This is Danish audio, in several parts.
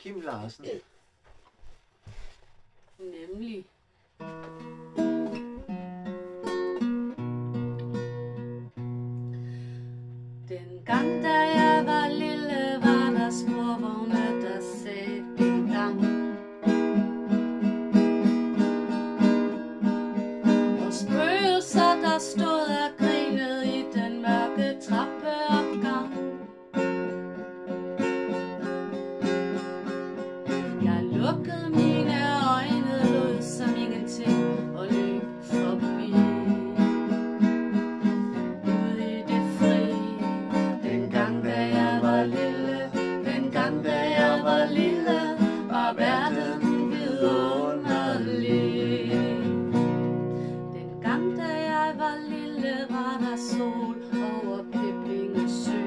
Kim Larsen. Nemlig. Dengang da jeg var lille, var der sporvogne, der sagde dengang. Og spøgelser, der stod og grinede i den mørke trappeopgang. Jeg lukkede mine øjne, lod som ingenting og løb forbi. Ud i det fri. Dengang da jeg var lille, dengang da jeg var lille, var verden vidunderlig. Dengang da jeg var lille, var der sol over Pippinge Sø.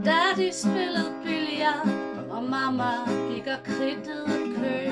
Da de spillede billard, og mamma gik og kridtede kø.